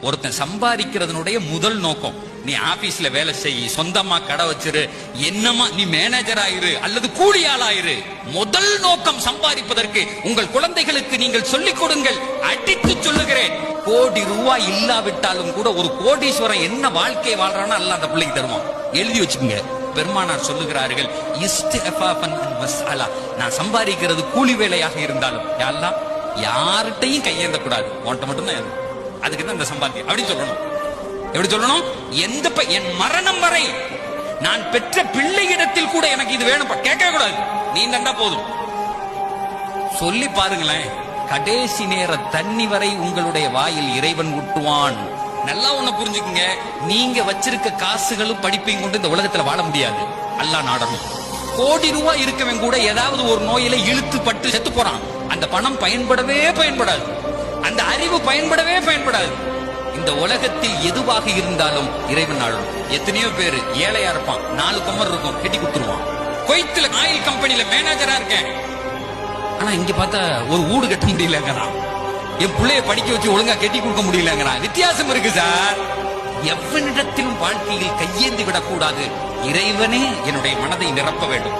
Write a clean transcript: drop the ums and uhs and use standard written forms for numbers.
ஒருத்தன் சம்பாதிக்கிறதுனுடைய முதல் நோக்கம், நீ ஆபீஸ்ல வேலை செய், சொந்தமா கடை வச்சிரு, என்னமா நீ மேனேஜர் ஆயிரு அல்லது கூலி ஆளாயிரு, முதல் நோக்கம் சம்பாதிப்பதற்கு உங்கள் குழந்தைகளுக்கு நீங்கள் சொல்லிக் கொடுங்கள். அடித்து சொல்லுகிறேன், கோடி ரூபாய் இல்லாவிட்டாலும் கூட ஒரு கோடீஸ்வரன் என்ன வாழ்க்கை வாழ்றான்னு அல்ல அந்த பிள்ளைக்கு தருவான். எழுதி வச்சுக்கோங்க. பெருமானார் சொல்லுகிறார்கள், நான் சம்பாதிக்கிறது கூலி வேலையாக இருந்தாலும் யாரெல்லாம் யார்கிட்டையும் கையேந்த கூடாது, உன்கிட்ட மட்டும்தான். அதுக்கு தான் இந்த சம்பாத்தியம் அப்படின்னு சொல்லணும். எப்படி சொல்லணும்? என் மரணம் வரை நான் பெற்ற பிள்ளையிடத்தில் கூட எனக்கு இது வேணும் கேட்க கூடாது, நீ தந்தா போதும். சொல்லி பாருங்களேன், கடைசி நேர தண்ணி வரை உங்களுடைய வாயில் இறைவன் ஊட்டுவான். நல்லா ஒண்ணு புரிஞ்சுக்குங்க, நீங்க வச்சிருக்க காசுகளும் படிப்பையும் கொண்டு இந்த உலகத்துல வாழ முடியாது. அல்லாஹ் நாடணும். கோடி ரூபாய் இருக்கவன் கூட ஏதாவது ஒரு நோயில இழுத்து பட்டு செத்து போறான். அந்த பணம் பயன்படவே பயன்படாது, அந்த அறிவு பயன்படவே பயன்படாது. இந்த உலகத்தில் எதுவாக இருந்தாலும் இறைவன் நாடும். எத்தனையோ பேரு ஏழையா இருப்பான், 4 குமர் இருக்கும், கட்டி கொடுத்துருவான். குவைத்துல ஆயில் கம்பெனில மேனேஜரா இருக்கேன், ஆனா இங்க பார்த்தா ஒரு வீடு கட்ட முடியலங்கிறான், என் பிள்ளைய படிக்க வச்சு ஒழுங்கா கட்டி கொடுக்க முடியலங்கிறான். வித்தியாசம் இருக்கு சார். எவனிடத்திலும் வாழ்க்கையில் கையேந்தி விடக்கூடாது. இறைவனே என்னுடைய மனதை நிரப்ப வேண்டும்.